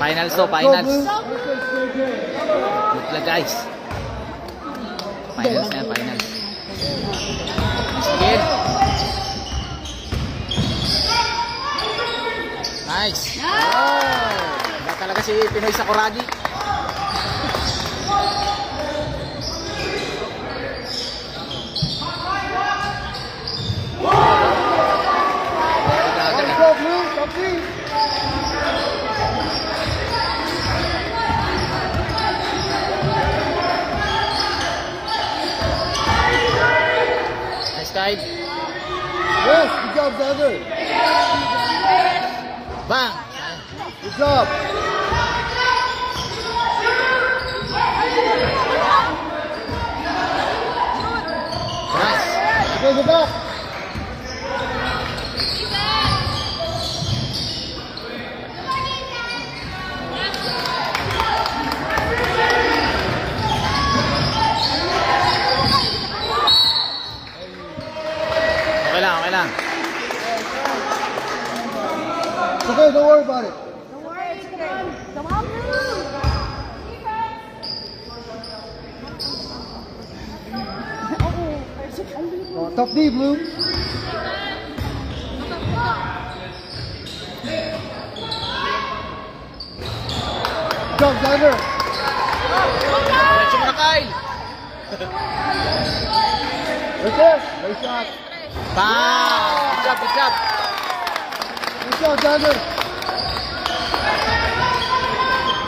Finals to, finals. Good luck guys. Finals yan, finals. Sige. Nice. Wala talaga si Pinoy Sakuragi. Nice guide. Yes, good job, Xander. Bang. Good job. Nice. Okay, go back. Okay lang. Okay, don't worry about it. Don't worry, it's okay. Come on, Blue. Top D, Blue. Good job, Xander. Diretso mo na, Kyle. Right there. Nice shot. Bang. Good job, good job. Good job, Xander.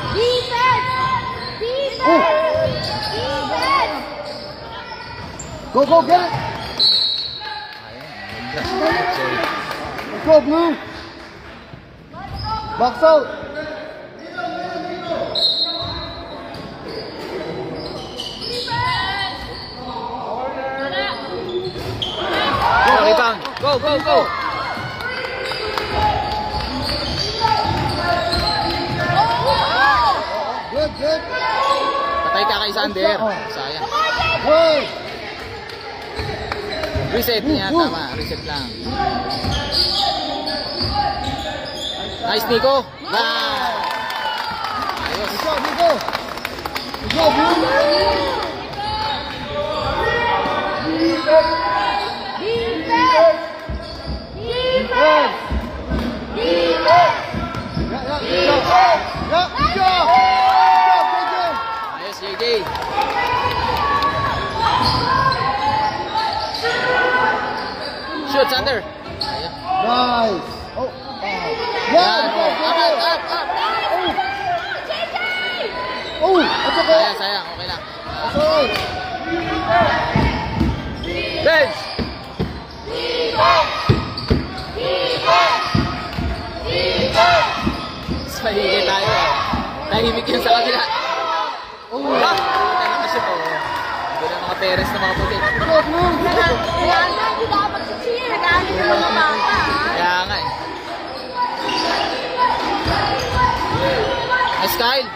Defense! Defense! Defense! Go, go, get it. Let's go, Blue. Box out. Go, rebound. Go, go, go. Good, good. Patay ka kay Sander. Sayang. Good. Reset niya, tama. Reset lang. Nice, Nico. Bang. Ayos. Good job, Nico. Good job, Blue. Defense! Defense! Defense! Yeah, good job. Good job, Ayos, JJ. Shoot, Sander. Ayun. Nice. Oh. Yan. Yeah. Up. Oh, that's okay. Sayang. Okay lang. That's all right. Bench. Mahigit tayo. Nahimik yun sa kabila. Oh, nakashoot. Hindi na mga parents na mga puti. Kaya nga, hindi dapat mag-cheer. Nagalit yung mga bata. Kaya nga eh. Nice, Kyle.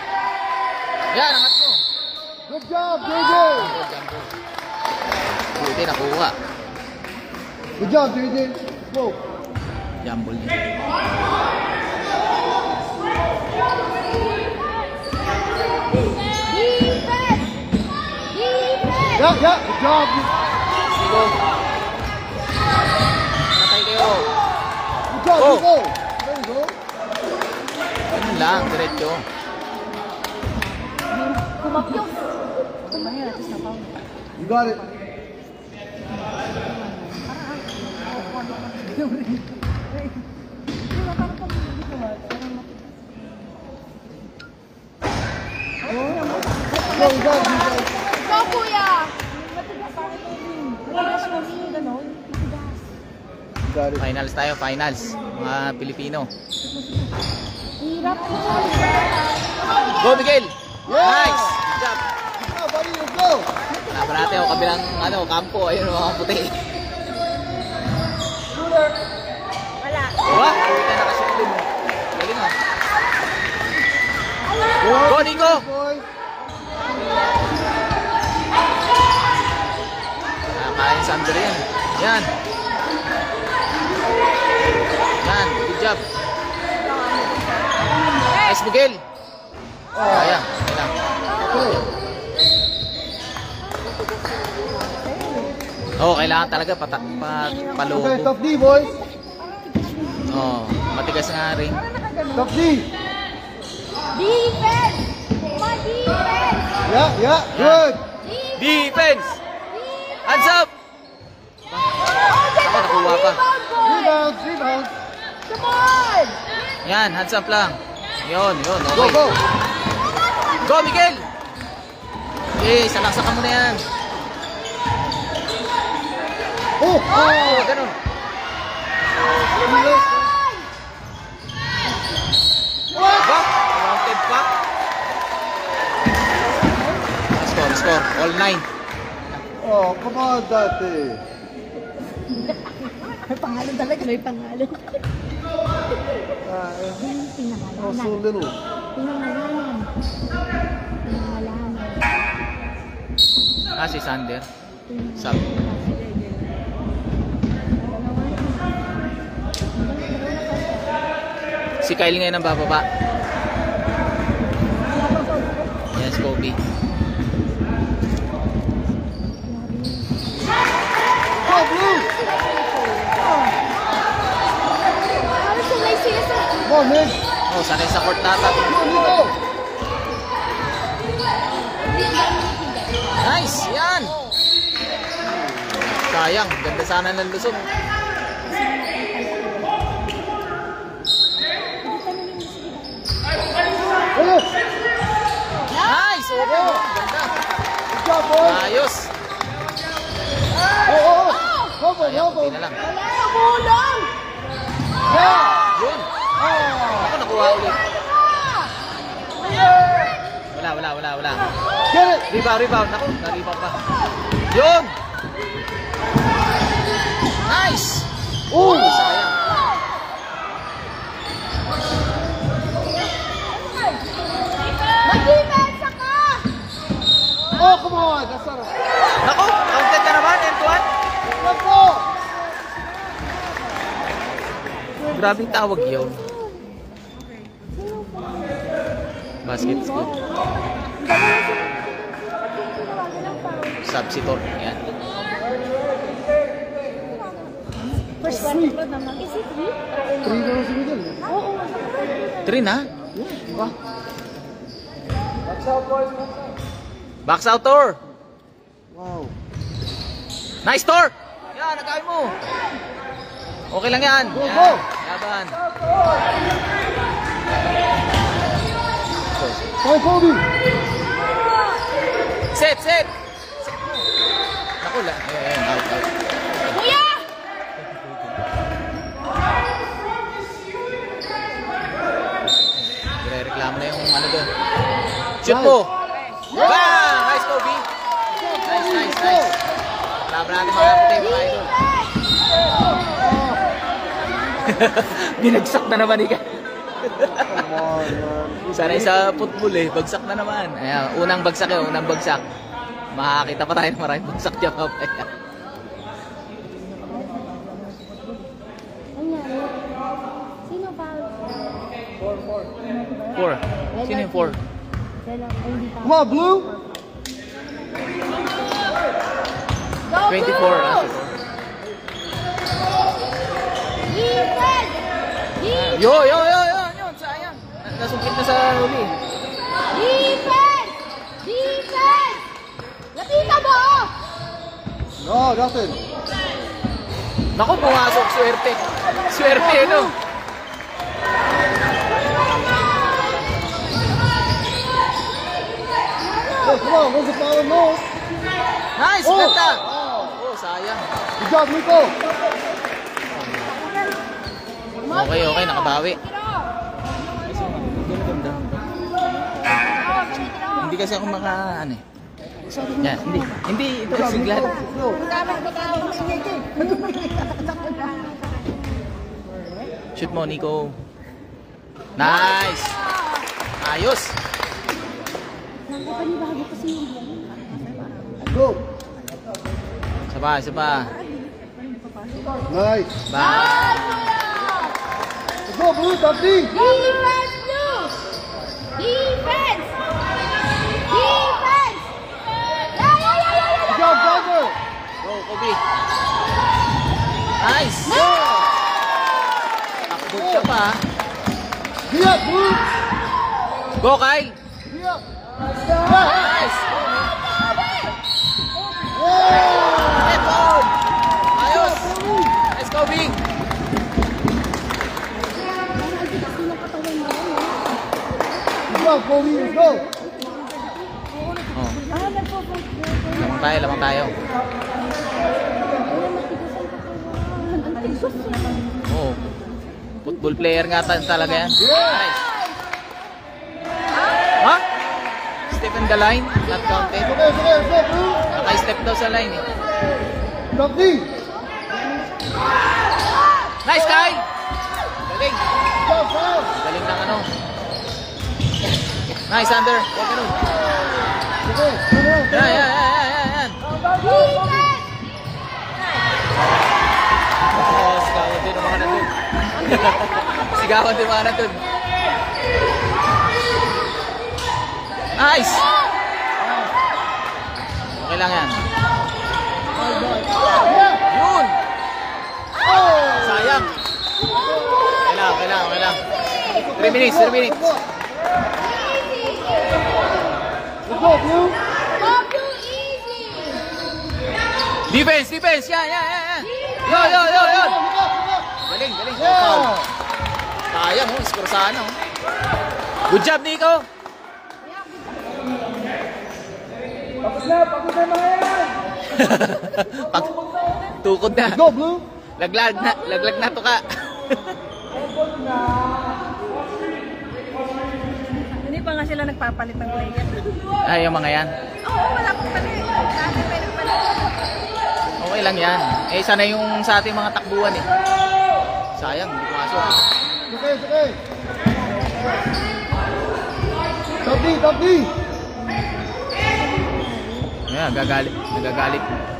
Yan, angat mo. Good job, JJ. Buti, nakuha. Good job, JJ. Go. Jumble niya. Defense! Defense! Yeah, good job. Nico. Patay kayo. Good job, Go. Nico. There you go. Ganun lang, diretso. Kumapyos. You got it. Go, you got it. Go, kuya! You got it. Finals tayo, finals. Mga Pilipino. Hirap po. Go, Miguel! Nice! Good job! Go, buddy, let's go. Laban natin o kabilang kampo. Ayun mga puti. Wala. Diba? Kita nakashoot din. Galing o. Go, Nico! Boy. Kaya sa Sander yan. Yan. Yan. Good job. Nice, Miguel. Sayang. Sayang. Okay. Oo, kailangan talaga Okay, palubo. top D, boys. Oo, matigas nga rin. Top D. Defense! My defense! Yeah, good. Defense! Hands up! Ako, nakuha pa. Rebound, rebound. Come on! Yan, hands up lang. Yun, Go, okay. go. Go, Miguel! Okay, salaksakan mo na yan. Oh, Oh, ganun. Ba? Mounted pa? Score. All 9. Oh, come on, Dante. May pangalan talaga, may pangalan. Oh, so little. Pinangalanan. Si Sander. Sub. Si Kyle ngayon ang bababa. Yan, si Kobe. Go, Blue. Ano siya may sisa? Come on, man. Oh, sanay sa court nata. Go, Nico. Nice! Yan! Sayang, ganda sana ng lusot. Yes. Nice! Okay, ganda. Good job, boys. Ayos! Oh. Help him, help Okay him. na lang. Wala na bulong! Yeah. Yun! Oh. Ako nakuha ulit. Wala. Get it. Rebound. Ako, na-rebound pa. Yun! Nice! Oh. Sayang. Mag-defense ka! Oh, come on. That's not a... Naku, counted na naman, end-to-one. Let's go. Grabing tawag yun. Basket is good. Subsitor. Yan. First one, naman. Is it me? 3 na si Miguel. Oo. 3 na? Diba? Watch out, boys. Box out, Tor. Wow. Nice, Tor. Yan, nagkawin mo. Okay lang yan. Go, Yan. go. Laban. Hi, Kobe. Set. Naku, ayan, out. Kuya! Reklamo na yung ano doon. Shoot mo. Bang! Nice, Kobe. Nice. Laban natin mga puti, mga idol. Binagsak na naman ika. Come on, man. Sanay sa football bagsak na naman. Ayan, unang bagsak. Makakita pa tayo ng maraming bagsak dyan papaya. Sino ba? 4. Sino yung 4? Come on, Blue. Go, 24. Blue! Defense! Yun, sayang. Nasungkit na sa huli. Defense! Nakita mo! No, nothing. Naku, pumasok. Swerte, no? Oh, come on. Where's the foul and no? Nice, Oh! ganda. Oh. Oh, sayang. Good job, Nico. Okay, nakabawi. Hindi kasi ako ano eh. Yan, hindi ito siglat. Go. Shoot mo, Nico. Nice. Ayos. Go. Isa pa. Nice. Bang. Let's go, Blue. Top D. Defense, Blue! Defense! pa ha. Be up, blue. Go, Kyle. Be up. Nice. Net foul. Ayos. Nice, Kobe. Good job, Kobe. Let's go. Oh. Lamang tayo. Oh. Football player nga talaga yan. Nice. Ha? Step in the line, not counted. Okay, let's go, blue. Naka-step daw sa line eh. Top D. Nice, Kyle! Galing. Good job, foul. Galing ng ano. Nice, Under. Huwag ganun. Okay, turn around. Yan. Oh, sigawan din ang mga nandun. Sigawan din ang mga nandun. Nice! Okay lang yan. Yun! Sayang. Okay lang. 3 minutes. Let's go, blue. Defense. Yan. Yun. Galing. Foul. Sayang, score sana. Good job, Nico. Tukod na. Let's go, blue. Laglag na to ka. Hindi pa nga sila nagpapalit ng player. Ay, yung mga yan. Oo, wala pang palit. Dati may nagpalit. Okay lang yan. Sana yung sa ating mga takbuhan eh. Sayang, hindi pumasok. Okay. Top D. Ayan,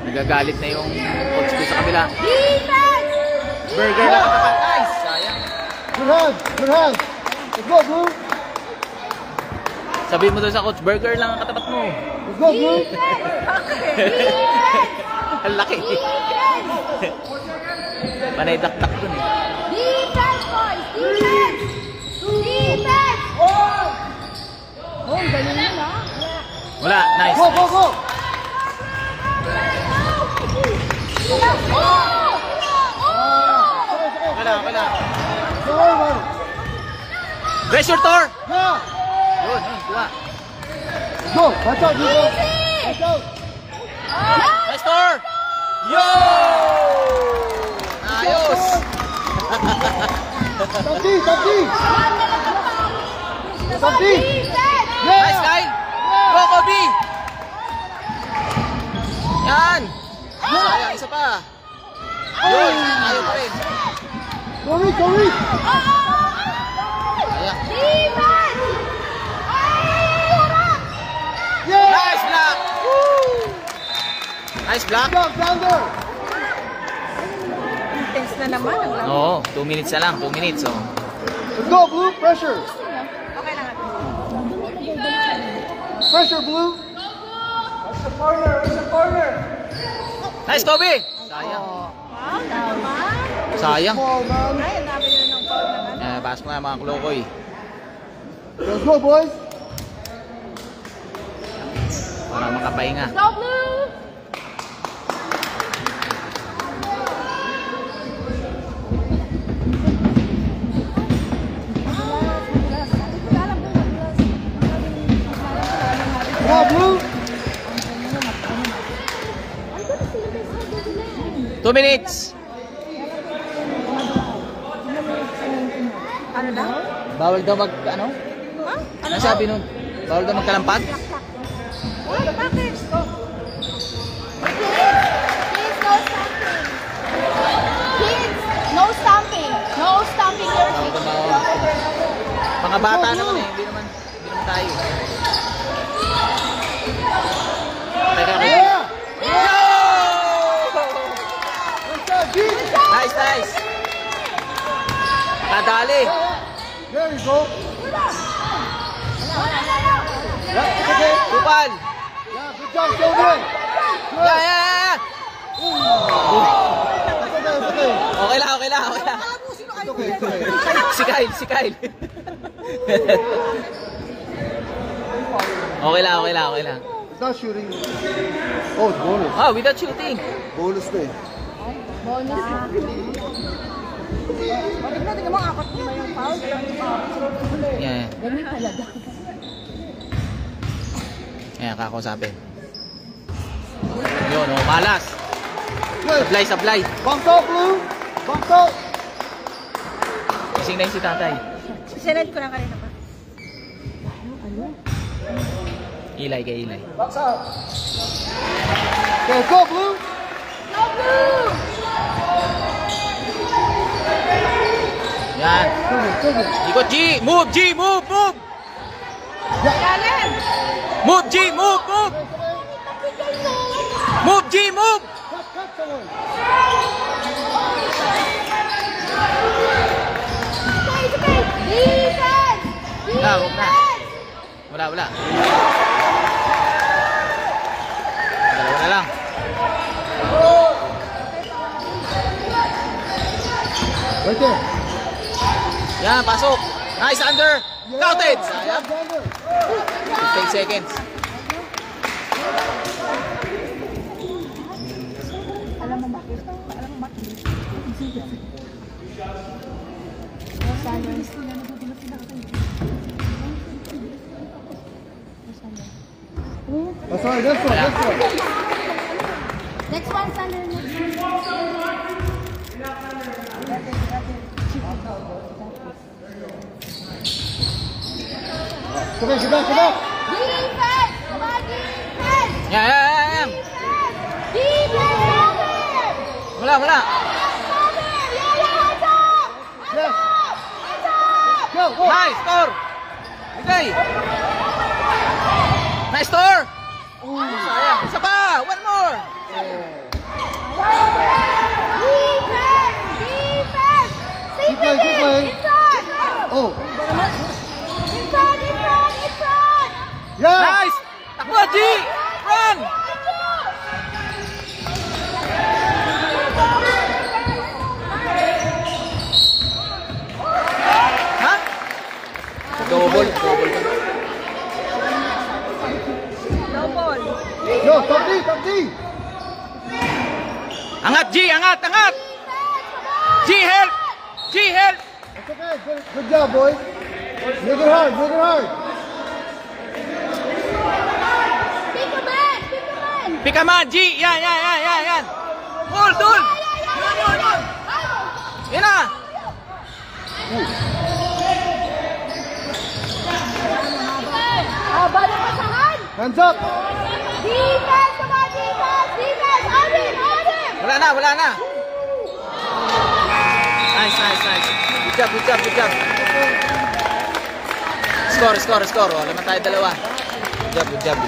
nagagalit na yung coach ko sa kabila. Defense! Burger lang katapat. Nice! Sayang. Good hand. Let's go, blue. Sabihin mo doon sa coach, burger lang ang katapat mo. Let's go, blue. Ang laki. Panay dakdak dun eh. Defense, boys! Defense! Oh, ganyan yun ah. Wala, nice. Go. Okay lang. Sorry, man. Pressure, Thor! Yeah. Yun, kuha. Go. Watch out, Nico. Watch out. Nice, Thor! Yo! Ayos! Top D. Nice, Kyle! Go, Kobe! Yan! Sayang, isa pa. Yun, ayaw pa rin. Go reach. Sayang. Yeah. Nice block! Woo! Nice block. Good job, Sander. Defense na naman. Ang lang. Oo, 2 minutes na lang. 2 minutes, oh. Let's go, blue. Pressure. Okay lang natin. Pressure, blue. Nice, Kobe! Sayang. Wow, naman. Sayang. Ball, man. Ay, ang dami nyo ng foul na ano. Pasok na mga kulokoy. Let's go, boys. Para makapahinga. Go, Blue! Come on, blue. 2 minutes. Ano daw? Bawal daw mag, ano? Ha? Ano sabi nun? Bawal daw magkalampag? Uy, bakit? Kids, no stomping. No stomping your Bawal feet. daw mga bata naman eh. Hindi naman tayo. Teka, Yeah. Yo! Let's go, G. Nice. Kadali. There you go. Yeah, it's okay. Kupal. Yeah, good job, Sylvan. Good. Yeah. It's okay. Okay lang. Let's go. okay, it's okay. Si Kyle. Okay lang. It's not shooting. Oh, it's bonus. Oh, without shooting. Bonus na eh. Bonus na. Tingnan mo, apat mo yung foul. Yeah. Ganun talaga. Ayan, kakausapin. Yun, oh, malas. Good. Sablay. Bumped out, Blue. Bumped out. Gising na yun si tatay. Sinend ko lang kanina pa. Ilay kay Ilay. Okay, go, Blue. Go Blue! Yan. Take it. Ikot G. Move G. Move. Galing! Move G. Move. Move G. Move. Cut someone. It's okay! Defense! Huwag na. Defense! Wala. Dalawa na lang. Right there. Yan, pasok. Nice, under. Counted. Sayang. Alexander. 15 seconds. Alam mo bakit? Oh, sorry, this one. Next one, Sander. Come on, get back. Defense! Come on, defense! Yan. Defense, Sander! Wala. Sander! Yaya, hands up! Yes. Hands up! Go, go. Nice, score. Bigay. Nice score. Sayang. Isa pa. One more. Defense! Defense! Keep playing. Inside! Oh, Inside! yeah. Nice. Takbo, G. Run. Ha? Double. Yo, top D. Angat, G. Angat. G, help. That's okay. Good job, boys. Make it hard. Pick a man, G. Yan. Hold. Yan na. Balik pasahan! Hands up. Defense! Come on, defense! On him! Wala na. Nice. Good job. Score. Wala naman tayo dalawa. Good job.